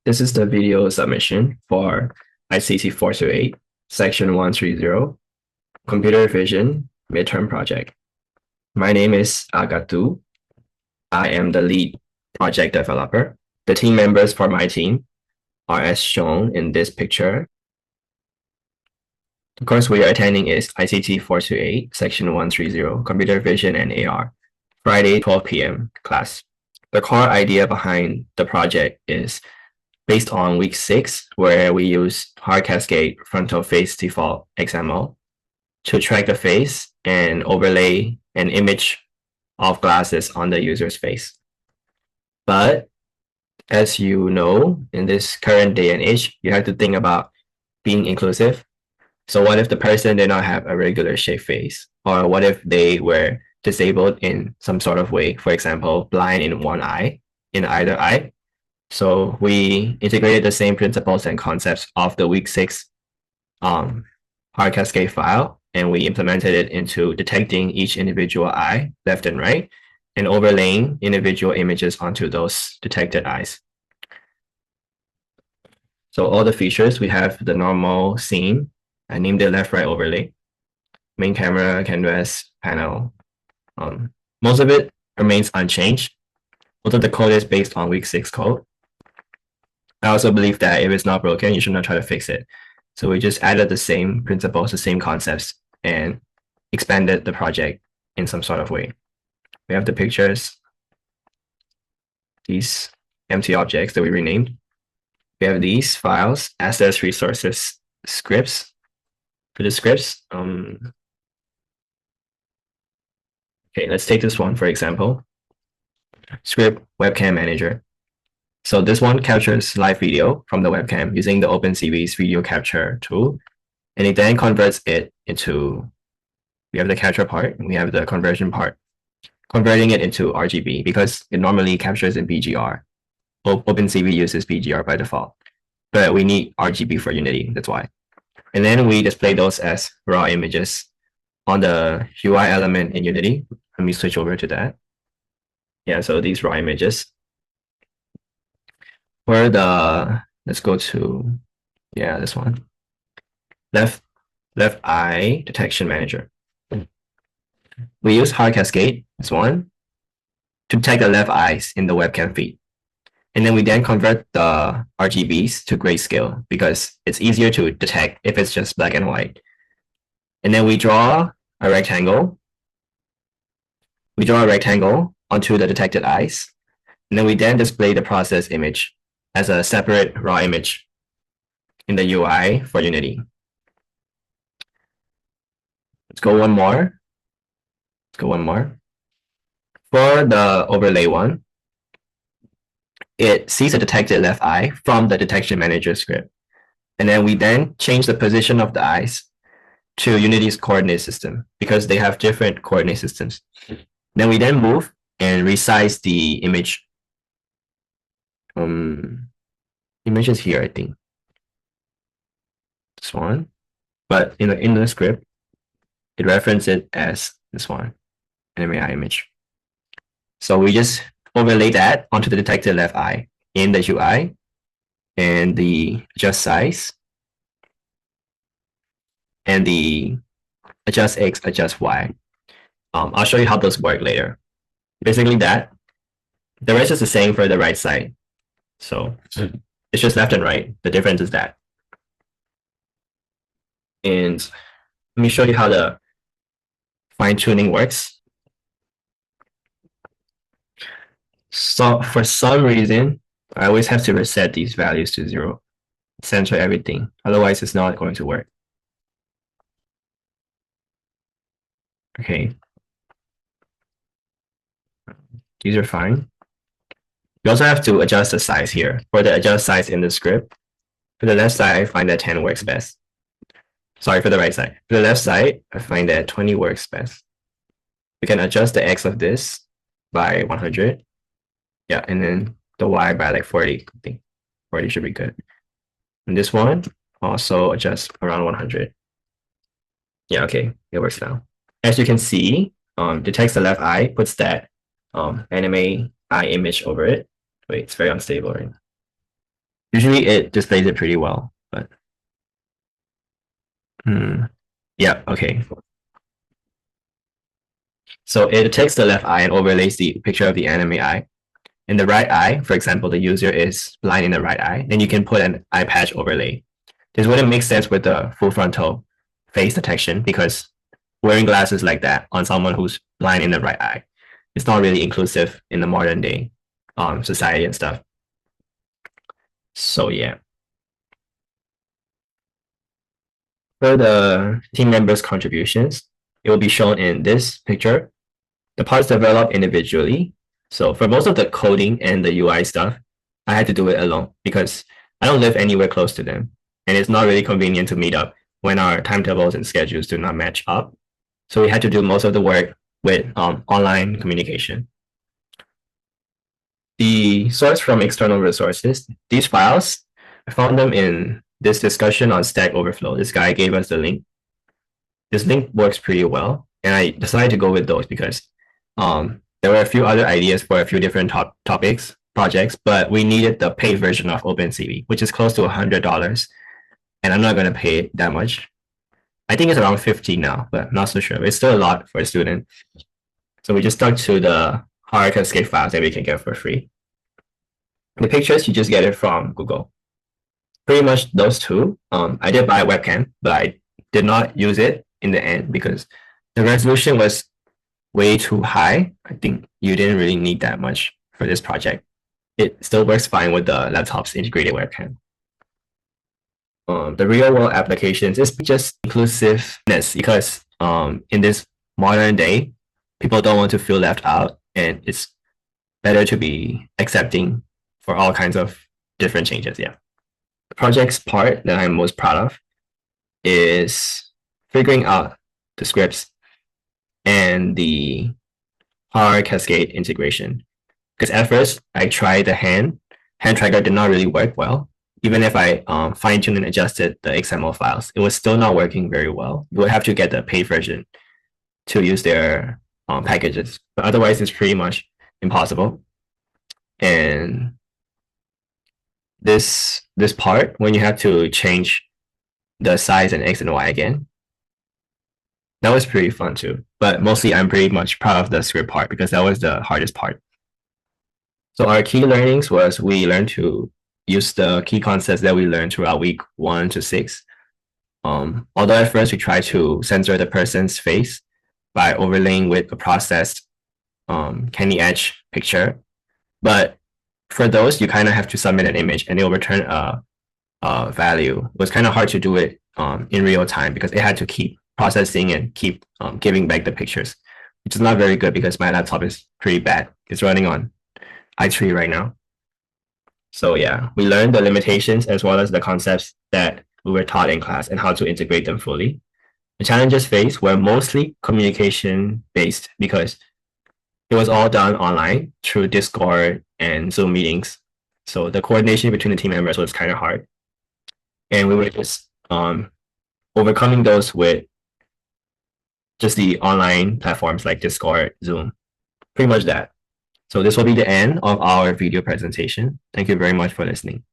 This is the video submission for ICT428, Section 130, Computer Vision Midterm Project. My name is Agatu. I am the lead project developer. The team members for my team are as shown in this picture. The course we are attending is ICT428, Section 130, Computer Vision and AR, Friday, 12 p.m. class. The core idea behind the project is based on week 6, where we use hard cascade frontal face default XML to track the face and overlay an image of glasses on the user's face. But as you know, in this current day and age, you have to think about being inclusive. So what if the person did not have a regular shaped face? Or what if they were disabled in some sort of way? For example, blind in one eye, in either eye. So we integrated the same principles and concepts of the week 6 hard cascade file, and we implemented it into detecting each individual eye, left and right, and overlaying individual images onto those detected eyes. So all the features, we have the normal scene. I named it left-right overlay, main camera, canvas, panel. Most of it remains unchanged. Most of the code is based on week 6 code. I also believe that if it's not broken, you should not try to fix it. So we just added the same principles, the same concepts, and expanded the project in some sort of way. We have the pictures, these empty objects that we renamed. We have these files, assets, resources, scripts. For the scripts, okay, let's take this one, for example. Script webcam manager. So this one captures live video from the webcam using the OpenCV's video capture tool, and it then converts it into, we have the capture part, and we have the conversion part, converting it into RGB because it normally captures in BGR. OpenCV uses BGR by default, but we need RGB for Unity, that's why. And then we display those as raw images on the UI element in Unity. Let me switch over to that. Yeah, so these raw images. For the, let's go to, yeah, this one. Left eye detection manager. We use hard cascade, this one, to detect the left eyes in the webcam feed. And then we then convert the RGBs to grayscale because it's easier to detect if it's just black and white. And then we draw a rectangle. We draw a rectangle onto the detected eyes. And then we then display the process image as a separate raw image in the UI for Unity. Let's go one more. For the overlay one, it sees a detected left eye from the detection manager script. And then we then change the position of the eyes to Unity's coordinate system because they have different coordinate systems. Then we then move and resize the image. Image is here, I think. This one. But in the script, it references it as this one, anime eye image. So we just overlay that onto the detected left eye in the UI and the adjust size and the adjust X, adjust Y. I'll show you how those work later. Basically that. The rest is the same for the right side. So it's just left and right. The difference is that. And let me show you how the fine tuning works. So for some reason, I always have to reset these values to 0, center everything. Otherwise, it's not going to work. Okay. These are fine. You also have to adjust the size here. For the adjust size in the script, for the left side, I find that 10 works best. Sorry, for the right side. For the left side, I find that 20 works best. We can adjust the X of this by 100. Yeah, and then the Y by like 40. I think 40 should be good. And this one also adjust around 100. Yeah, okay, it works now. As you can see, detects the left eye, puts that anime eye image over it. Wait, it's very unstable right now. Usually it displays it pretty well, but yeah, okay. So it takes the left eye and overlays the picture of the enemy eye. In the right eye, for example, the user is blind in the right eye, then you can put an eye patch overlay. This wouldn't make sense with the full frontal face detection because wearing glasses like that on someone who's blind in the right eye, it's not really inclusive in the modern day society and stuff. So yeah. For the team members' contributions, it will be shown in this picture. The parts developed individually. So for most of the coding and the UI stuff, I had to do it alone because I don't live anywhere close to them. And it's not really convenient to meet up when our timetables and schedules do not match up. So we had to do most of the work with online communication. The source from external resources, these files, I found them in this discussion on Stack Overflow. This guy gave us the link. This link works pretty well. And I decided to go with those because there were a few other ideas for a few different topics, projects, but we needed the paid version of OpenCV, which is close to $100. And I'm not going to pay it that much. I think it's around 50 now, but I'm not so sure. It's still a lot for a student. So we just stuck to the hard cascade files that we can get for free. The pictures, you just get it from Google. Pretty much those two. I did buy a webcam, but I did not use it in the end because the resolution was way too high. I think you didn't really need that much for this project. It still works fine with the laptop's integrated webcam. The real world applications is just inclusiveness because in this modern day, people don't want to feel left out, and it's better to be accepting for all kinds of different changes. Yeah. The project's part that I'm most proud of is figuring out the scripts and the hard cascade integration. Because at first I tried the hand tracker did not really work well. Even if I fine-tuned and adjusted the XML files, it was still not working very well. You would have to get the paid version to use their packages. But otherwise, it's pretty much impossible. And this part, when you have to change the size and X and Y again, that was pretty fun too. But mostly, I'm pretty much proud of the script part because that was the hardest part. So our key learnings was we learned to use the key concepts that we learned throughout week 1 to 6. Although at first we tried to censor the person's face by overlaying with a processed candy edge picture, but for those you kind of have to submit an image and it will return a value. It was kind of hard to do it in real time because it had to keep processing and keep giving back the pictures, which is not very good because my laptop is pretty bad. It's running on i3 right now. So yeah, we learned the limitations as well as the concepts that we were taught in class and how to integrate them fully. The challenges faced were mostly communication based because it was all done online through Discord and Zoom meetings. So the coordination between the team members was kind of hard. And we were just overcoming those with just the online platforms like Discord, Zoom, pretty much that. So this will be the end of our video presentation. Thank you very much for listening.